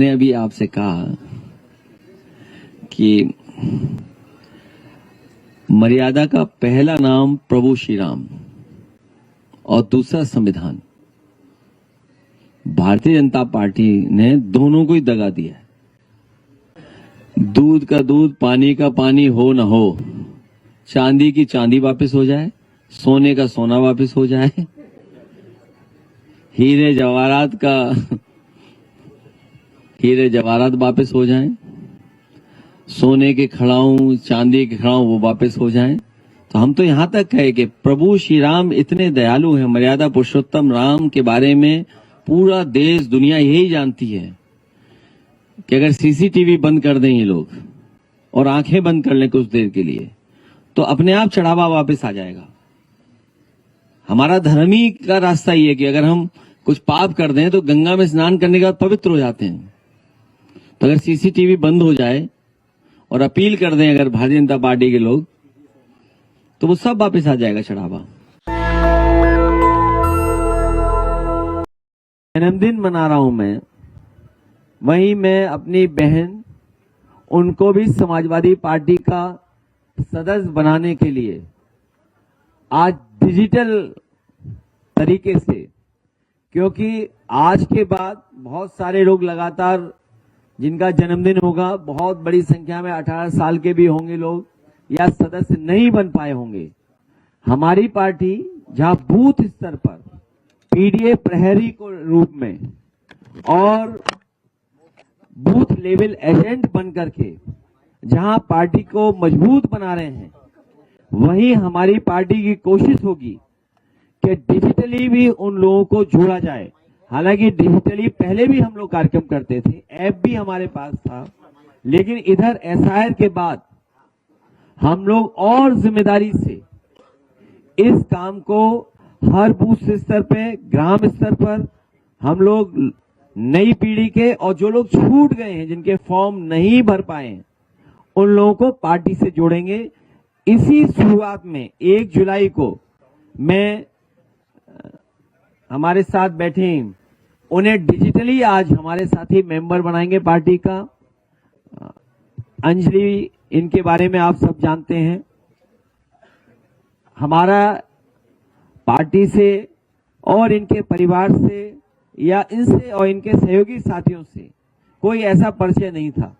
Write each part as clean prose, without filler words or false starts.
ने अभी आपसे कहा कि मर्यादा का पहला नाम प्रभु श्री राम और दूसरा संविधान। भारतीय जनता पार्टी ने दोनों को ही दगा दिया है। दूध का दूध, पानी का पानी हो न हो, चांदी की चांदी वापस हो जाए, सोने का सोना वापस हो जाए, हीरे जवाहरात वापस हो जाएं, सोने के खड़ाऊं, चांदी के खड़ाऊं वो वापस हो जाएं। तो हम तो यहां तक कहे कि प्रभु श्री राम इतने दयालु हैं, मर्यादा पुरुषोत्तम राम के बारे में पूरा देश दुनिया यही जानती है कि अगर सीसीटीवी बंद कर दें ये लोग और आंखें बंद कर लें कुछ देर के लिए तो अपने आप चढ़ावा वापस आ जाएगा। हमारा धर्म ही का रास्ता ये है कि अगर हम कुछ पाप कर दें तो गंगा में स्नान करने के बाद पवित्र हो जाते हैं। तो अगर सीसीटीवी बंद हो जाए और अपील कर दें अगर भारतीय जनता पार्टी के लोग, तो वो सब वापस आ जाएगा चढ़ावा। जन्मदिन मना रहा हूं मैं, वहीं मैं अपनी बहन उनको भी समाजवादी पार्टी का सदस्य बनाने के लिए आज डिजिटल तरीके से, क्योंकि आज के बाद बहुत सारे लोग लगातार जिनका जन्मदिन होगा, बहुत बड़ी संख्या में 18 साल के भी होंगे लोग या सदस्य नहीं बन पाए होंगे। हमारी पार्टी जहां बूथ स्तर पर पीडीए प्रहरी को रूप में और बूथ लेवल एजेंट बन करके जहां पार्टी को मजबूत बना रहे हैं, वहीं हमारी पार्टी की कोशिश होगी कि डिजिटली भी उन लोगों को जोड़ा जाए। हालांकि डिजिटली पहले भी हम लोग कार्यक्रम करते थे, ऐप भी हमारे पास था, लेकिन इधर एसआईआर के बाद हम लोग और जिम्मेदारी से इस काम को हर बूथ स्तर पे, ग्राम स्तर पर हम लोग नई पीढ़ी के और जो लोग छूट गए हैं, जिनके फॉर्म नहीं भर पाए हैं, उन लोगों को पार्टी से जोड़ेंगे। इसी शुरुआत में 1 जुलाई को मैं हमारे साथ बैठे उन्हें डिजिटली आज हमारे साथी मेंबर बनाएंगे पार्टी का। अंजलि, इनके बारे में आप सब जानते हैं। हमारा पार्टी से और इनके परिवार से या इनसे और इनके सहयोगी साथियों से कोई ऐसा परिचय नहीं था,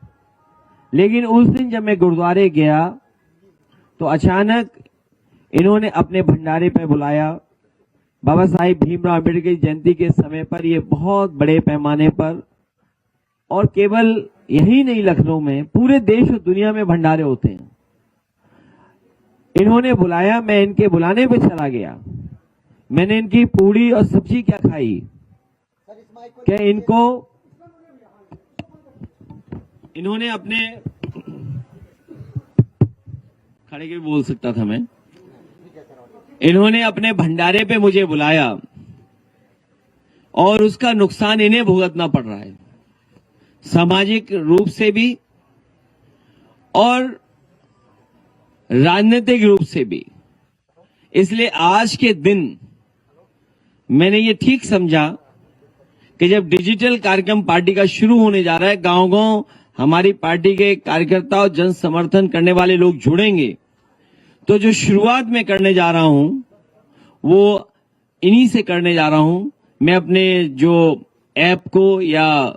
लेकिन उस दिन जब मैं गुरुद्वारे गया तो अचानक इन्होंने अपने भंडारे पे बुलाया। बाबा साहिब भीमराव अम्बेडकर की जयंती के समय पर ये बहुत बड़े पैमाने पर, और केवल यही नहीं लखनऊ में, पूरे देश और दुनिया में भंडारे होते हैं। इन्होंने बुलाया, मैं इनके बुलाने पे चला गया। मैंने इनकी पूड़ी और सब्जी क्या खाई क्या इन्होंने अपने खड़े के भी बोल सकता था मैं, इन्होंने अपने भंडारे पे मुझे बुलाया और उसका नुकसान इन्हें भुगतना पड़ रहा है, सामाजिक रूप से भी और राजनीतिक रूप से भी। इसलिए आज के दिन मैंने ये ठीक समझा कि जब डिजिटल कार्यक्रम पार्टी का शुरू होने जा रहा है, गांव-गांव हमारी पार्टी के कार्यकर्ता और जन समर्थन करने वाले लोग जुड़ेंगे, तो जो शुरुआत में करने जा रहा हूं वो इन्हीं से करने जा रहा हूं। मैं अपने जो ऐप को या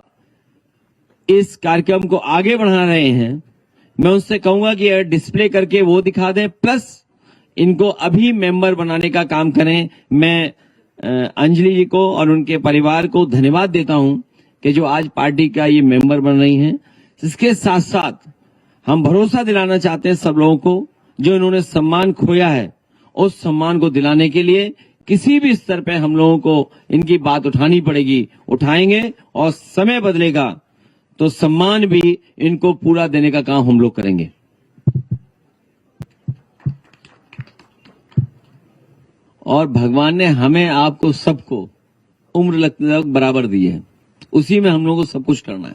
इस कार्यक्रम को आगे बढ़ा रहे हैं, मैं उनसे कहूंगा कि डिस्प्ले करके वो दिखा दें, प्लस इनको अभी मेंबर बनाने का काम करें। मैं अंजलि जी को और उनके परिवार को धन्यवाद देता हूं कि जो आज पार्टी का ये मेंबर बन रही हैं। इसके साथ साथ हम भरोसा दिलाना चाहते हैं सब लोगों को, जो इन्होंने सम्मान खोया है उस सम्मान को दिलाने के लिए किसी भी स्तर पे हम लोगों को इनकी बात उठानी पड़ेगी, उठाएंगे, और समय बदलेगा तो सम्मान भी इनको पूरा देने का काम हम लोग करेंगे। और भगवान ने हमें, आपको, सबको उम्र लगभग बराबर दी है, उसी में हम लोगों को सब कुछ करना है।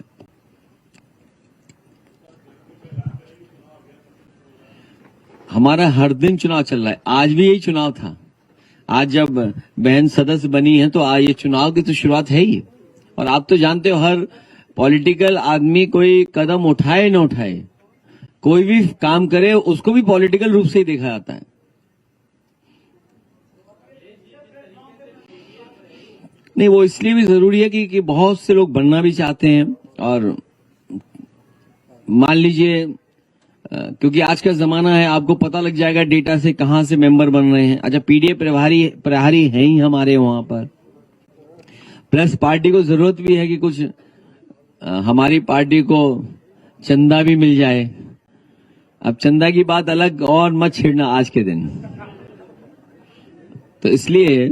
हमारा हर दिन चुनाव चल रहा है, आज भी यही चुनाव था। आज जब बहन सदस्य बनी है तो आज ये चुनाव की तो शुरुआत है ही। और आप तो जानते हो हर पॉलिटिकल आदमी कोई कदम उठाए न उठाए, कोई भी काम करे, उसको भी पॉलिटिकल रूप से ही देखा जाता है। नहीं, वो इसलिए भी जरूरी है कि बहुत से लोग बनना भी चाहते हैं। और मान लीजिए, क्योंकि आज का जमाना है, आपको पता लग जाएगा डेटा से कहां से मेंबर बन रहे हैं। अच्छा, पीडीए प्रभारी हैं ही हमारे वहां पर, प्लस पार्टी को जरूरत भी है कि कुछ हमारी पार्टी को चंदा भी मिल जाए। अब चंदा की बात अलग, और मत छेड़ना आज के दिन। तो इसलिए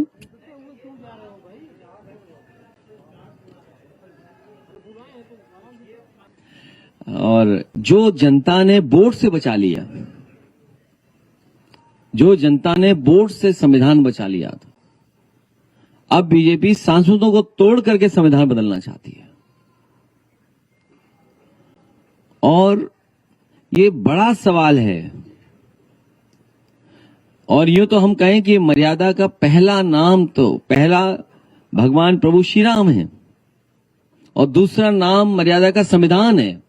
और जो जनता ने वोट से बचा लिया, जो जनता ने वोट से संविधान बचा लिया था, अब बीजेपी सांसदों को तोड़ करके संविधान बदलना चाहती है। और ये बड़ा सवाल है। और यूं तो हम कहें कि मर्यादा का पहला नाम तो पहला भगवान प्रभु श्री राम है, और दूसरा नाम मर्यादा का संविधान है।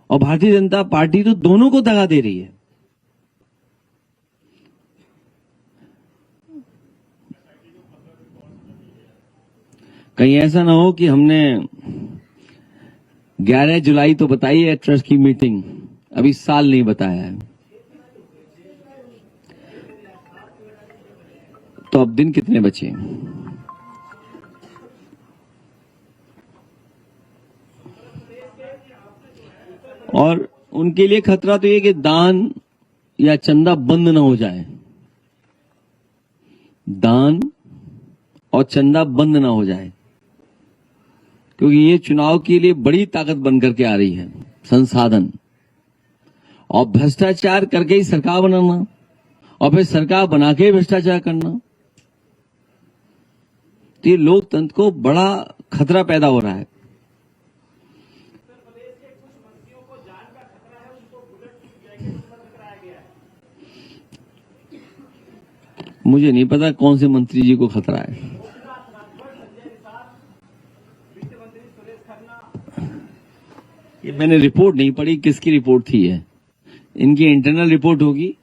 और भारतीय जनता पार्टी तो दोनों को दगा दे रही है। कहीं ऐसा ना हो कि हमने 11 जुलाई तो बताई है ट्रस्ट की मीटिंग, अभी साल नहीं बताया है, तो अब दिन कितने बचे? और उनके लिए खतरा तो ये कि दान या चंदा बंद ना हो जाए, दान और चंदा बंद ना हो जाए, क्योंकि ये चुनाव के लिए बड़ी ताकत बनकर के आ रही है, संसाधन। और भ्रष्टाचार करके ही सरकार बनाना, और फिर सरकार बना के भ्रष्टाचार करना, तो ये लोकतंत्र को बड़ा खतरा पैदा हो रहा है। मुझे नहीं पता कौन से मंत्री जी को खतरा है। ये मैंने रिपोर्ट नहीं पढ़ी, किसकी रिपोर्ट थी ये? इनकी इंटरनल रिपोर्ट होगी।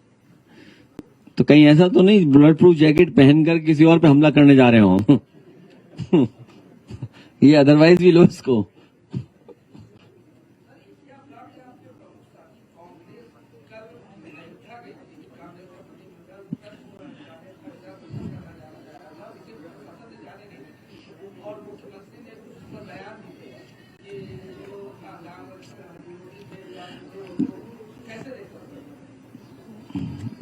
तो कहीं ऐसा तो नहीं बुलेट प्रूफ जैकेट पहनकर किसी और पे हमला करने जा रहे हो? ये अदरवाइज भी लो इसको।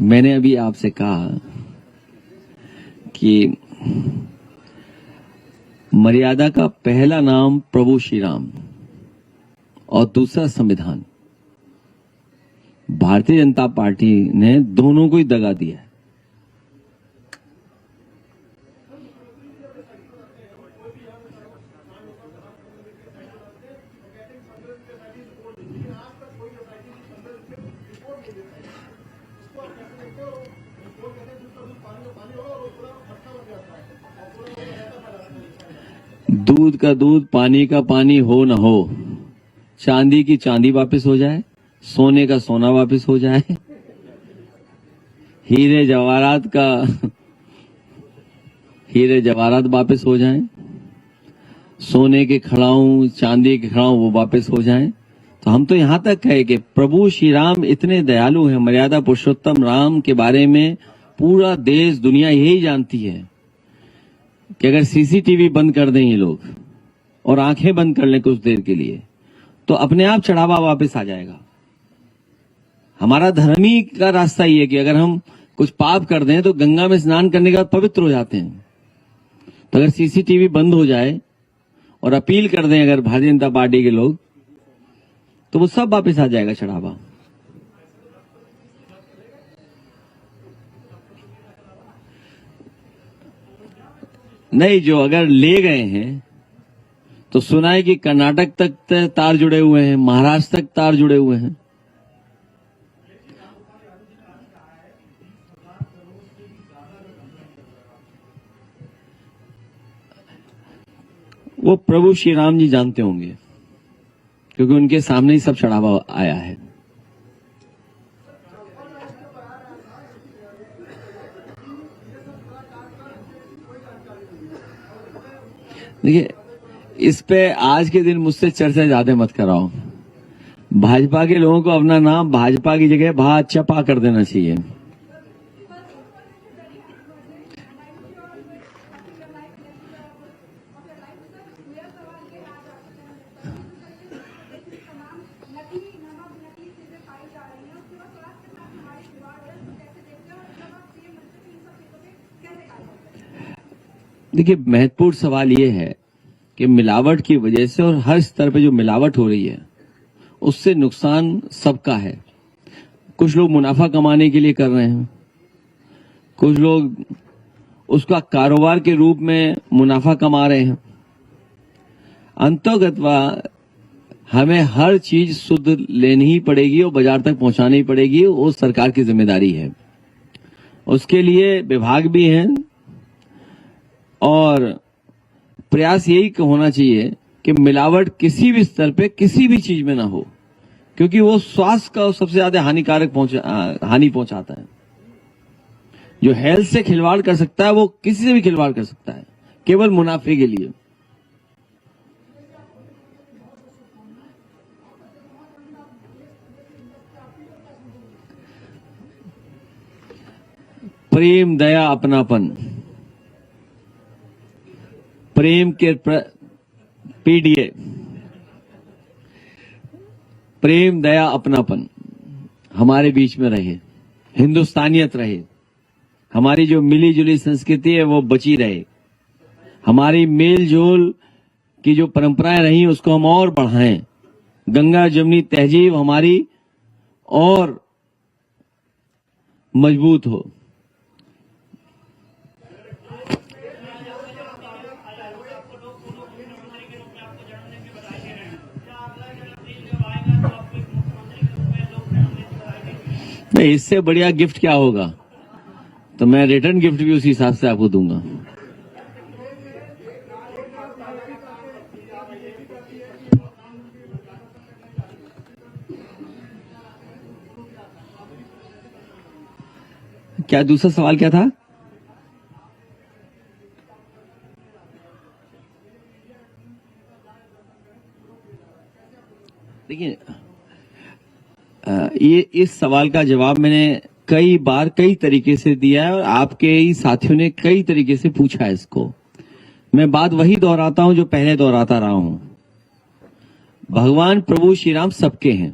मैंने अभी आपसे कहा कि मर्यादा का पहला नाम प्रभु श्री राम और दूसरा संविधान। भारतीय जनता पार्टी ने दोनों को ही दगा दिया है। दूध का दूध, पानी का पानी हो न हो, चांदी की चांदी वापस हो जाए, सोने का सोना वापस हो जाए, हीरे जवाहरात वापस हो जाएं, सोने के खड़ाऊं, चांदी के खड़ाऊं वो वापस हो जाएं। तो हम तो यहां तक कहे कि प्रभु श्री राम इतने दयालु हैं, मर्यादा पुरुषोत्तम राम के बारे में पूरा देश दुनिया यही जानती है कि अगर सीसीटीवी बंद कर दें ये लोग और आंखें बंद कर लें कुछ देर के लिए, तो अपने आप चढ़ावा वापस आ जाएगा। हमारा धर्म ही का रास्ता ही है कि अगर हम कुछ पाप कर दें तो गंगा में स्नान करने के बाद पवित्र हो जाते हैं। तो अगर सीसीटीवी बंद हो जाए और अपील कर दें अगर भारतीय जनता पार्टी के लोग, तो वो सब वापस आ जाएगा चढ़ावा। नहीं, जो अगर ले गए हैं तो सुना है कि कर्नाटक तक तार जुड़े हुए हैं, महाराष्ट्र तक तार जुड़े हुए हैं। वो प्रभु श्री राम जी जानते होंगे, क्योंकि उनके सामने ही सब चढ़ावा आया है। देखिए, इस पे आज के दिन मुझसे चर्चा ज्यादा मत कराओ। भाजपा के लोगों को अपना नाम भाजपा की जगह भाजपा कर देना चाहिए। देखिए, महत्वपूर्ण सवाल ये है कि मिलावट की वजह से और हर स्तर पे जो मिलावट हो रही है उससे नुकसान सबका है। कुछ लोग मुनाफा कमाने के लिए कर रहे हैं, कुछ लोग उसका कारोबार के रूप में मुनाफा कमा रहे हैं। अंततोगत्वा हमें हर चीज शुद्ध लेनी ही पड़ेगी और बाजार तक पहुंचानी ही पड़ेगी। वो सरकार की जिम्मेदारी है, उसके लिए विभाग भी हैं और प्रयास यही होना चाहिए कि मिलावट किसी भी स्तर पे किसी भी चीज में ना हो, क्योंकि वो स्वास्थ्य का सबसे ज्यादा हानिकारक हानि पहुंचाता है। जो हेल्थ से खिलवाड़ कर सकता है वो किसी से भी खिलवाड़ कर सकता है, केवल मुनाफे के लिए। प्रेम, दया, अपनापन, प्रेम के पीडीए, प्रेम, दया, अपनापन हमारे बीच में रहे, हिंदुस्तानियत रहे, हमारी जो मिली जुली संस्कृति है वो बची रहे, हमारी मेल जोल की जो परंपराएं रही उसको हम और बढ़ाएं, गंगा जमुनी तहजीब हमारी और मजबूत हो। नहीं, इससे बढ़िया गिफ्ट क्या होगा, तो मैं रिटर्न गिफ्ट भी उसी हिसाब से आपको दूंगा। क्या दूसरा सवाल क्या था? देखिए, ये इस सवाल का जवाब मैंने कई बार कई तरीके से दिया है और आपके ही साथियों ने कई तरीके से पूछा है इसको। मैं बात वही दोहराता हूं जो पहले दोहराता रहा हूं। भगवान प्रभु श्री राम सबके हैं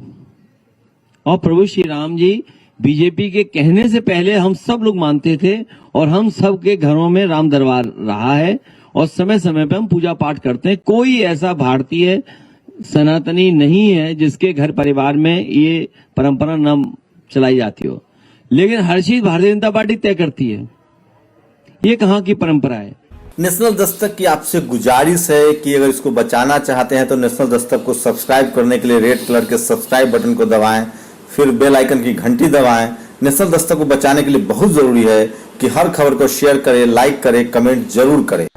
और प्रभु श्री राम जी बीजेपी के कहने से पहले हम सब लोग मानते थे और हम सब के घरों में राम दरबार रहा है और समय समय पे हम पूजा पाठ करते हैं। कोई ऐसा भारतीय सनातनी नहीं है जिसके घर परिवार में ये परंपरा न चलाई जाती हो, लेकिन हर चीज भारतीय जनता पार्टी तय करती है। ये कहाँ की परंपरा है? नेशनल दस्तक की आपसे गुजारिश है कि अगर इसको बचाना चाहते हैं तो नेशनल दस्तक को सब्सक्राइब करने के लिए रेड कलर के सब्सक्राइब बटन को दबाएं, फिर बेल आइकन की घंटी दबाएं। नेशनल दस्तक को बचाने के लिए बहुत जरूरी है कि हर खबर को शेयर करें, लाइक करें, कमेंट जरूर करें।